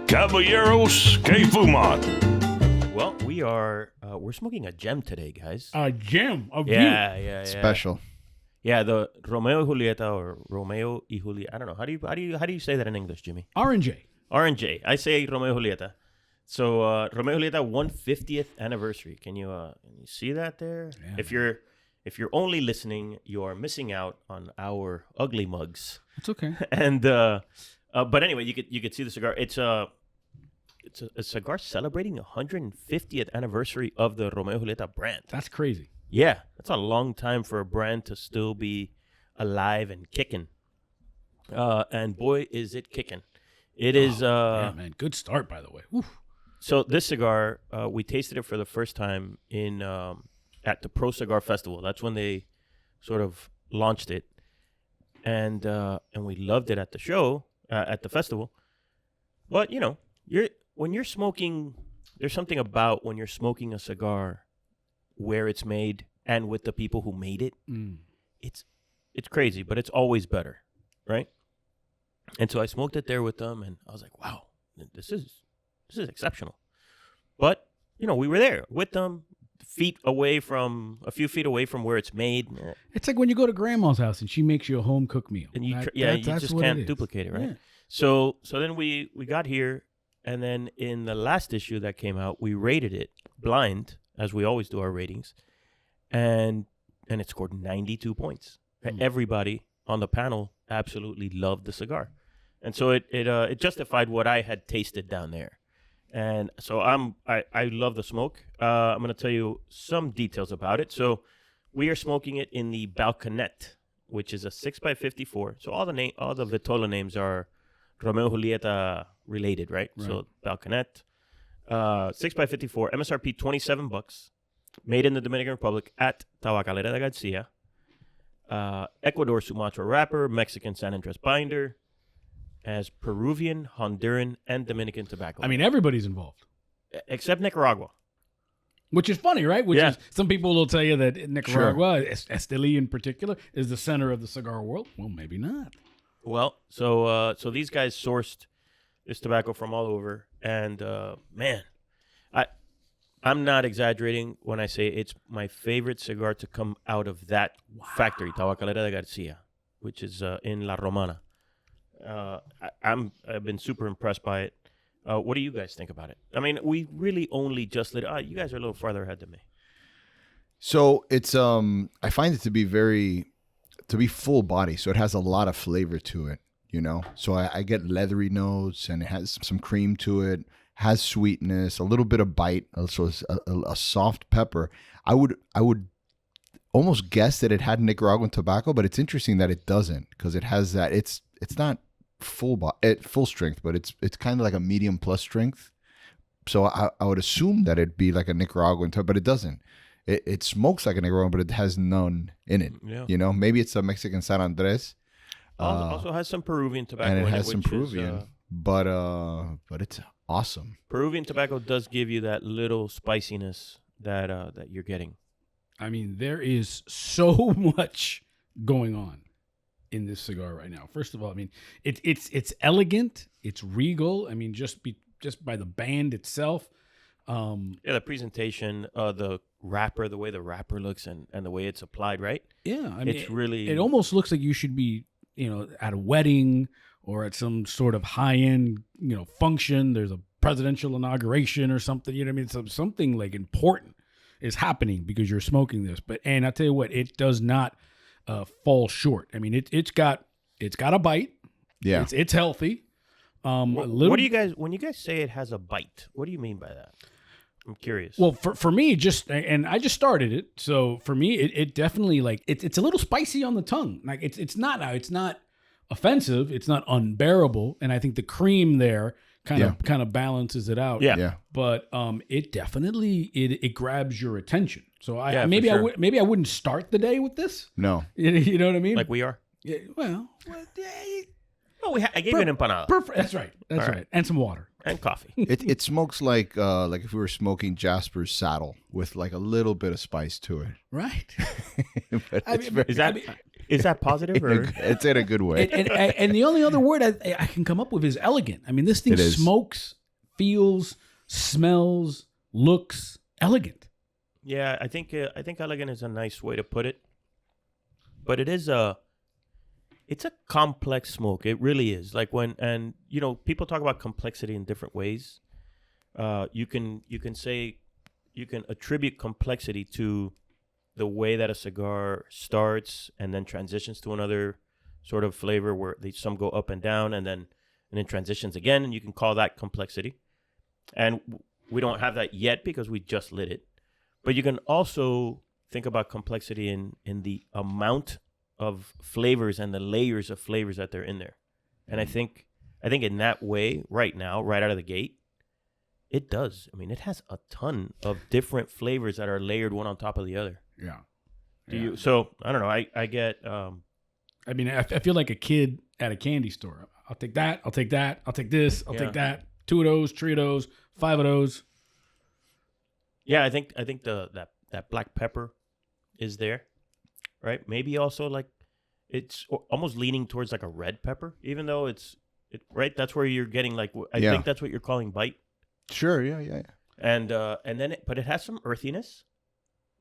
Caballeros, que fuman? Well, we're smoking a gem today, guys. A gem of Yeah. Special. Yeah, the Romeo y Julieta or Romeo y Julieta. I don't know. How do you say that in English, Jimmy? R&J. R&J. I say Romeo y Julieta. So Romeo y Julieta 150th anniversary. Can you see that there? Yeah. If you're only listening, you are missing out on our ugly mugs. It's okay. And but anyway, you could see the cigar. It's a cigar celebrating the 150th anniversary of the Romeo y Julieta brand. That's crazy. Yeah, that's a long time for a brand to still be alive and kicking. And boy, is it kicking. It is. Yeah, man. Good start, by the way. Oof. So this cigar, we tasted it for the first time at the Pro Cigar Festival. That's when they sort of launched it. And we loved it at the show, at the festival. But, when you're smoking, there's something about when you're smoking a cigar where it's made and with the people who made it. It's crazy, but it's always better, right? And so I smoked it there with them, and I was like, wow, this is exceptional. But, we were there with them, a few feet away from where it's made. It's like when you go to grandma's house and she makes you a home cooked meal. And you just can't duplicate it, right? Yeah. So then we got here, and then in the last issue that came out, we rated it blind, as we always do our ratings, and it scored 92 points. Everybody on the panel absolutely loved the cigar, and so it justified what I had tasted down there. And so I love the smoke. I'm going to tell you some details about it. So we are smoking it in the Balconet, which is a 6x54. So all the Vitola names are Romeo Julieta related, right? So Balconet, 6x54, MSRP $27, made in the Dominican Republic at Tabacalera de Garcia. Ecuador Sumatra wrapper, Mexican San Andres binder, as Peruvian, Honduran, and Dominican tobacco. I mean, everybody's involved. Except Nicaragua. Which is funny, right? Some people will tell you that Nicaragua, Esteli in particular, is the center of the cigar world. Well, maybe not. Well, so these guys sourced this tobacco from all over, and man, I'm not exaggerating when I say it's my favorite cigar to come out of that factory, Tabacalera de Garcia, which is in La Romana. I've been super impressed by it. What do you guys think about it? I mean, we really only just lit. You guys are a little farther ahead than me. So it's I find it to be full body, so it has a lot of flavor to it. So I get leathery notes, and it has some cream to it. Has sweetness, a little bit of bite, also a soft pepper. I would almost guess that it had Nicaraguan tobacco, but it's interesting that it doesn't, because it has that. It's not full strength, but it's kind of like a medium plus strength. So I would assume that it'd be like a Nicaraguan tobacco, but it doesn't. It smokes like a Nicaraguan, but it has none in it. Yeah. Maybe it's a Mexican San Andres. Also has some Peruvian tobacco and in it. Has some Peruvian, but it's awesome. Peruvian tobacco does give you that little spiciness that you're getting. I mean, there is so much going on in this cigar right now. First of all, I mean, it's elegant, it's regal. I mean, just by the band itself. The presentation, the wrapper, the way the wrapper looks, and the way it's applied, right? Yeah, I mean, it's really. It almost looks like you should be, at a wedding or at some sort of high-end, function. There's a presidential inauguration or something. You know what I mean? Something like important is happening because you're smoking this. And I tell you what, it does not fall short. I mean, it's got a bite. Yeah, it's healthy. What do you guys, when you guys say it has a bite? What do you mean by that? I'm curious. Well, for me, and I just started it, so for me, it definitely it's a little spicy on the tongue. Like it's not offensive, it's not unbearable, and I think the cream there kind of balances it out. Yeah. But it definitely it grabs your attention. So I wouldn't start the day with this. No, you know what I mean? Like we are. Yeah. Well, I gave you an empanada. Perfect. That's right. That's right. And some water and coffee. It smokes like if we were smoking Jasper's Saddle with like a little bit of spice to it. Right. Is that positive or it's in a good way? And the only other word I can come up with is elegant. I mean, this thing smokes feels, smells, looks elegant. Yeah, I think elegant is a nice way to put it. But it's a complex smoke. It really is. Like people talk about complexity in different ways. You can attribute complexity to the way that a cigar starts and then transitions to another sort of flavor where some go up and down and then transitions again, and you can call that complexity. And we don't have that yet because we just lit it. But you can also think about complexity in the amount of flavors and the layers of flavors that they're in there. And I think in that way, right now, right out of the gate, it does. I mean, it has a ton of different flavors that are layered one on top of the other. Yeah. So I don't know. I get. I mean, I feel like a kid at a candy store. I'll take that. I'll take that. I'll take this. I'll take that. 2 of those, 3 of those, 5 of those. Yeah, I think that black pepper is there, right? Maybe also like it's almost leaning towards like a red pepper, even though right. That's where you're getting like I think that's what you're calling bite. Sure. Yeah. And then but it has some earthiness,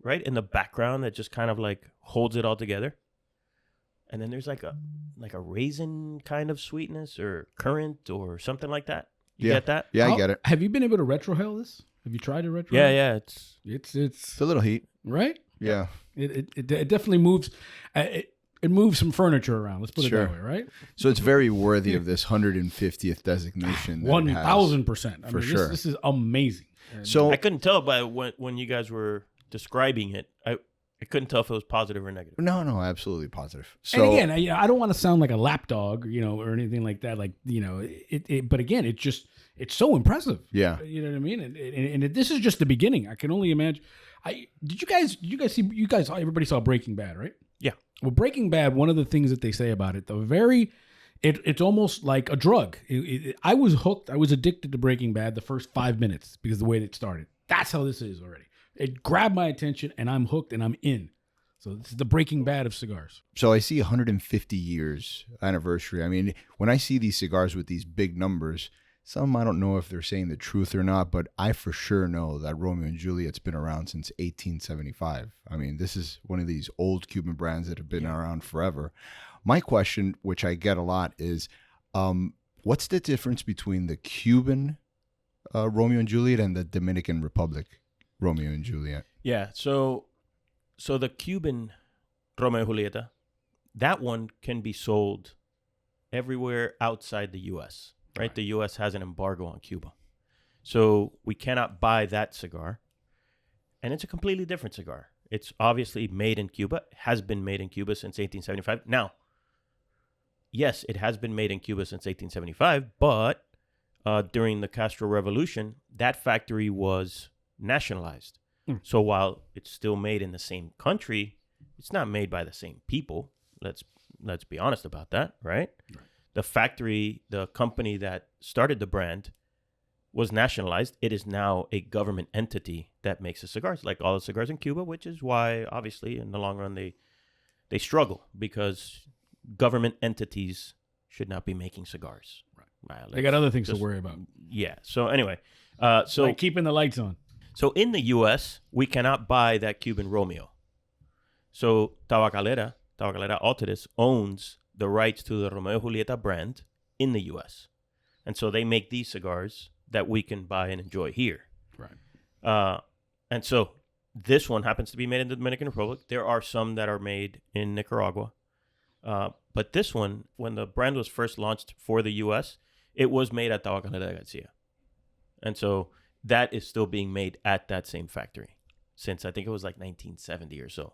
right, in the background that just kind of like holds it all together. And then there's like a raisin kind of sweetness or currant or something like that. You get that? Yeah, I get it. Have you been able to retrohale this? Have you tried to retrohale? Yeah. It's a little heat, right? Yeah. It definitely moves. It moves some furniture around. Let's put it that way, right? So it's very worthy of this 150th designation. 1,000%. For sure. This is amazing. So I couldn't tell by when you guys were describing it. I couldn't tell if it was positive or negative. No, absolutely positive. So, and again, I don't want to sound like a lapdog, or anything like that. Like, but again, it's so impressive. Yeah. You know what I mean? And this is just the beginning. I can only imagine. Did you guys see, everybody saw Breaking Bad, right? Yeah. Well, Breaking Bad, one of the things that they say about it, it's almost like a drug. I was hooked. I was addicted to Breaking Bad the first 5 minutes because of the way it started. That's how this is already. It grabbed my attention, and I'm hooked, and I'm in. So this is the Breaking Bad of cigars. So I see 150 years anniversary. I mean, when I see these cigars with these big numbers, some I don't know if they're saying the truth or not, but I for sure know that Romeo and Juliet's been around since 1875. I mean, this is one of these old Cuban brands that have been around forever. My question, which I get a lot, is what's the difference between the Cuban Romeo and Juliet and the Dominican Republic Romeo and Juliet? Yeah, so the Cuban Romeo y Julieta, that one can be sold everywhere outside the U.S., right? The U.S. has an embargo on Cuba. So we cannot buy that cigar. And it's a completely different cigar. It's obviously made in Cuba, has been made in Cuba since 1875. Now, yes, it has been made in Cuba since 1875, but during the Castro Revolution, that factory was nationalized. So while it's still made in the same country, it's not made by the same people. Let's be honest about that, right? The factory, the company that started the brand was nationalized. It is now a government entity that makes the cigars, like all the cigars in Cuba, which is why, obviously, in the long run, they struggle because government entities should not be making cigars. Right. They got other things to worry about. Yeah. So anyway, like keeping the lights on. So in the U.S., we cannot buy that Cuban Romeo. So Tabacalera Altadis owns the rights to the Romeo y Julieta brand in the U.S. And so they make these cigars that we can buy and enjoy here. Right. And so this one happens to be made in the Dominican Republic. There are some that are made in Nicaragua. But this one, when the brand was first launched for the U.S., it was made at Tabacalera Garcia. And so that is still being made at that same factory since I think it was like 1970 or so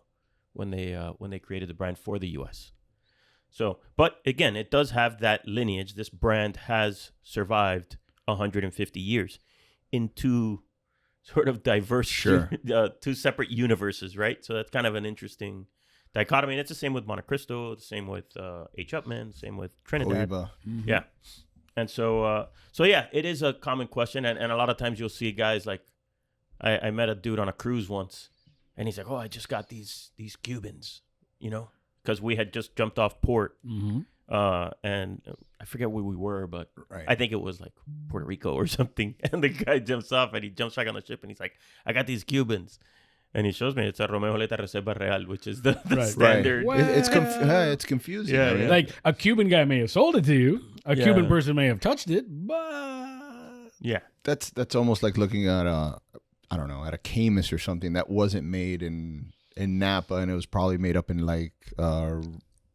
when they created the brand for the U.S. So, but again, it does have that lineage. This brand has survived 150 years in two sort of diverse, two separate universes, right? So that's kind of an interesting dichotomy. And it's the same with Monte Cristo, the same with H. Upmann, the same with Trinidad. Mm-hmm. Yeah. And so yeah, it is a common question. And a lot of times you'll see guys like, I met a dude on a cruise once, and he's like, oh, I just got these Cubans, because we had just jumped off port and I forget where we were, but I think it was like Puerto Rico or something. And the guy jumps off and he jumps back on the ship and he's like, I got these Cubans. And he shows me it's a Romeo y Julieta Reserva Real, which is the standard. Right. It's confusing. Yeah, yeah. Like a Cuban guy may have sold it to you. A Cuban person may have touched it, but yeah, that's almost like looking at at a Camus or something that wasn't made in Napa, and it was probably made up in like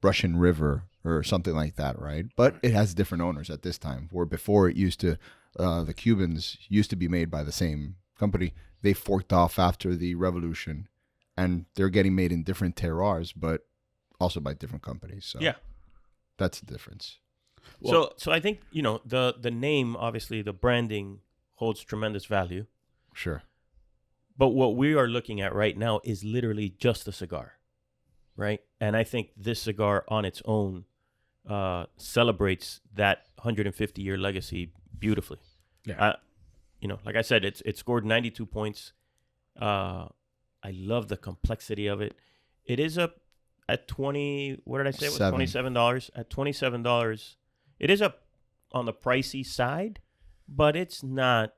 Russian River or something like that, right? But it has different owners at this time. Where before it used to, the Cubans used to be made by the same company. They forked off after the revolution, and they're getting made in different terroirs, but also by different companies. So yeah, that's the difference. Well, so I think the name, obviously, the branding holds tremendous value. Sure. But what we are looking at right now is literally just a cigar, right? And I think this cigar on its own celebrates that 150-year legacy beautifully. Yeah. Like I said, it scored 92 points. I love the complexity of it. It is at $20. What did I say? It was $27. At $27, it is on the pricey side, but it's not,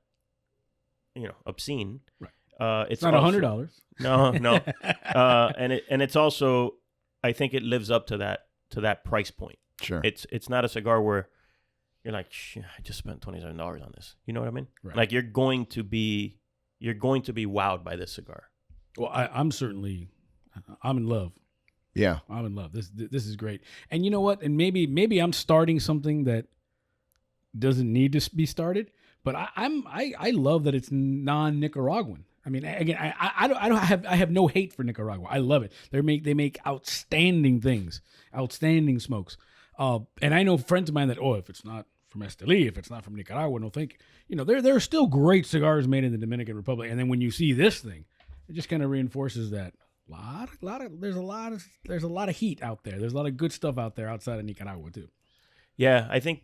obscene. Right. It's not $100. No. And it's also, I think it lives up to that price point. Sure. It's not a cigar where you're like, I just spent $27 on this. You know what I mean? Right. Like you're going to be wowed by this cigar. Well, I'm in love. Yeah, I'm in love. This is great. And you know what? And maybe I'm starting something that doesn't need to be started. But I love that it's non-Nicaraguan. I mean, again, I have no hate for Nicaragua. I love it. They make outstanding things, outstanding smokes. And I know friends of mine that, if it's not from Esteli, if it's not from Nicaragua, no thank you. There are still great cigars made in the Dominican Republic. And then when you see this thing, it just kind of reinforces that there's a lot of heat out there. There's a lot of good stuff out there outside of Nicaragua too. Yeah, I think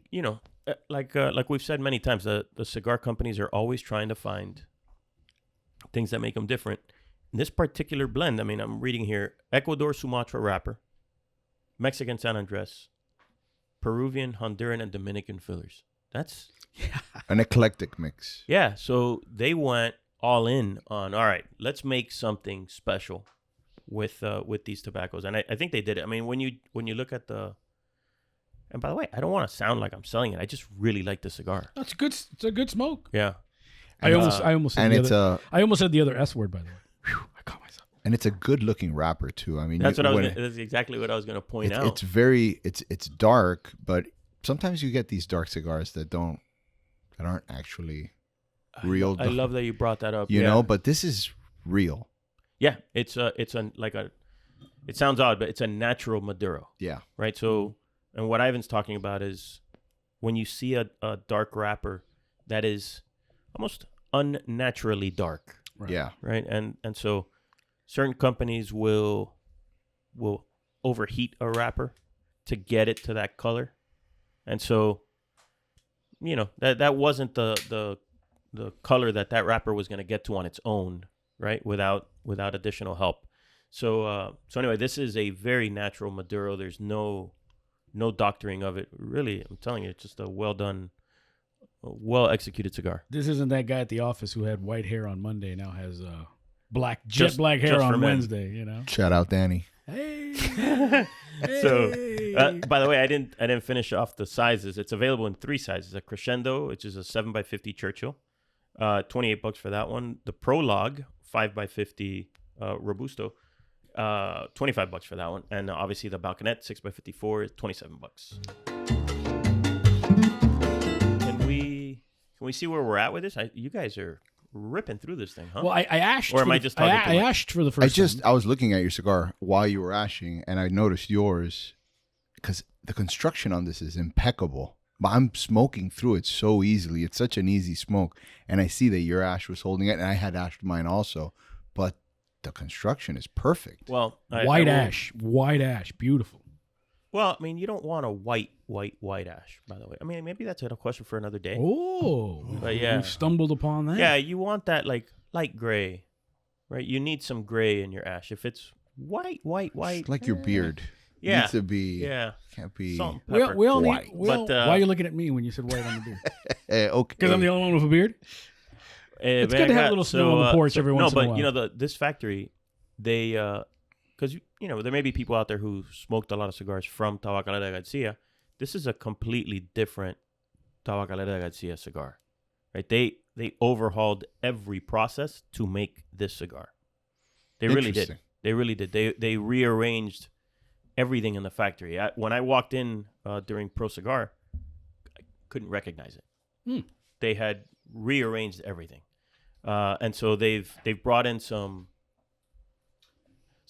like we've said many times, the cigar companies are always trying to find things that make them different. In this particular blend, I mean, I'm reading here: Ecuador Sumatra wrapper, Mexican San Andres, Peruvian, Honduran, and Dominican fillers. That's an eclectic mix. Yeah, so they went all in on, all right, let's make something special with these tobaccos, and I think they did it. I mean, when you look at and by the way, I don't want to sound like I'm selling it. I just really like the cigar. That's good. It's a good smoke. Yeah. I almost said the other S word, by the way. Whew, I caught myself. And it's a good looking wrapper too. I mean, that's exactly what I was going to point out. It's dark, but sometimes you get these dark cigars that aren't actually real. I love that you brought that up. You know, but this is real. Yeah, it sounds odd, but it's a natural Maduro. Yeah. Right. So, and what Ivan's talking about is when you see a dark wrapper that is almost unnaturally dark. Right. Yeah. Right. And so certain companies will overheat a wrapper to get it to that color. And so, that wasn't the color that wrapper was going to get to on its own, right? Without additional help. So anyway, this is a very natural Maduro. There's no doctoring of it. Really, I'm telling you, it's just a well done, well executed cigar. This isn't that guy at the office who had white hair on Monday, now has jet black hair on Wednesday, Shout out Danny. Hey. So by the way, I didn't finish off the sizes. It's available in 3 sizes: a Crescendo, which is a 7x50 Churchill, $28 for that one. The Prologue 5x50 Robusto, $25 for that one, and obviously the Balconet 6x54 is $27. Can we see where we're at with this? You guys are ripping through this thing, huh? Well, I ashed. Or am I just talking too much? I ashed for the first time. I was looking at your cigar while you were ashing, and I noticed yours because the construction on this is impeccable. But I'm smoking through it so easily. It's such an easy smoke, and I see that your ash was holding it, and I had ashed mine also. But the construction is perfect. Well, white ash, beautiful. Well, I mean, you don't want a white ash, by the way. I mean, maybe that's a question for another day. Oh, but yeah, we stumbled upon that. Yeah, you want that like light gray, right? You need some gray in your ash. If it's white, it's like your beard. Yeah. Needs to be. Yeah. Can't be. Salt and We pepper. all need. White. Why are you looking at me when you said white on the beard? Okay. Because I'm the only one with a beard. It's good to have a little snow on the porch every once in a while. No, but you know, this factory, they, because you know, there may be people out there who smoked a lot of cigars from Tabacalera Garcia. This is a completely different Tabacalera Garcia cigar, right? They overhauled every process to make this cigar. They really did. They really did. They rearranged everything in the factory. When I walked in during Pro Cigar, I couldn't recognize it. They had rearranged everything, and so they've brought in some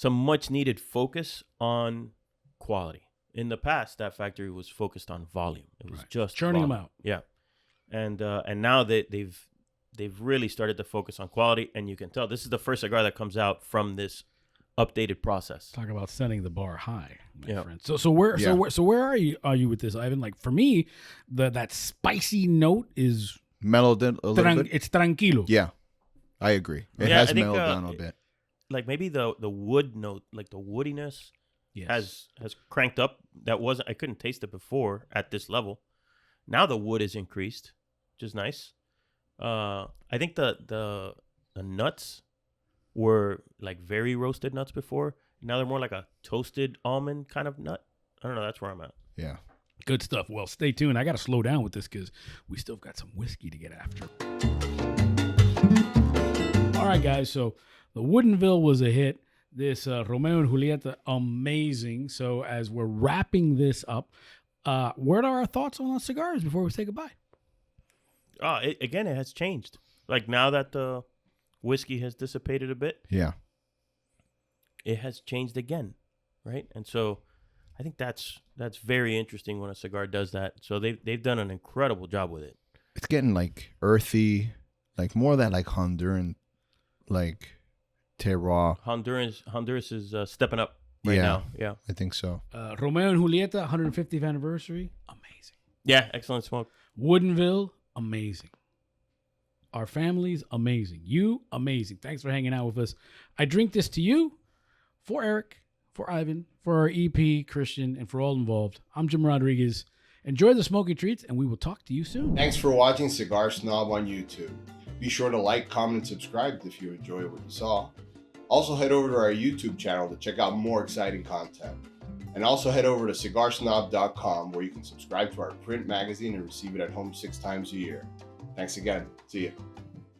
much needed focus on quality. In the past, that factory was focused on volume. It was just churning volume. them out. Yeah, and now they've really started to focus on quality, and you can tell this is the first cigar that comes out from this updated process. Talk about setting the bar high, my friend. So where are you with this, Ivan? Like for me, that spicy note is mellowed in a little bit. It's tranquilo. Yeah, I agree. It has mellowed down a bit. Like maybe the wood note, like the woodiness, has cranked up. I couldn't taste it before at this level. Now the wood is increased, which is nice. I think the nuts were like very roasted nuts before. Now they're more like a toasted almond kind of nut. I don't know. That's where I'm at. Yeah. Good stuff. Well, stay tuned. I got to slow down with this because we still got some whiskey to get after. All right, guys. So the Woodinville was a hit. This Romeo and Julieta, amazing. So as we're wrapping this up, what are our thoughts on the cigars before we say goodbye? It has changed. Like now that the whiskey has dissipated a bit. Yeah. It has changed again, right? And so I think that's very interesting when a cigar does that. So they've done an incredible job with it. It's getting like earthy, like more of that like Honduran, like terroir. Honduras is stepping up right now. Yeah, I think so. Romeo and Julieta, 150th anniversary, amazing. Yeah, excellent smoke. Woodinville, amazing. Our family's amazing. You, amazing. Thanks for hanging out with us. I drink this to you, for Eric, for Ivan, for our EP, Christian, and for all involved. I'm Jim Rodriguez. Enjoy the smoky treats, and we will talk to you soon. Thanks for watching Cigar Snob on YouTube. Be sure to like, comment, and subscribe if you enjoyed what you saw. Also head over to our YouTube channel to check out more exciting content. And also head over to cigarsnob.com where you can subscribe to our print magazine and receive it at home 6 times a year. Thanks again. See you.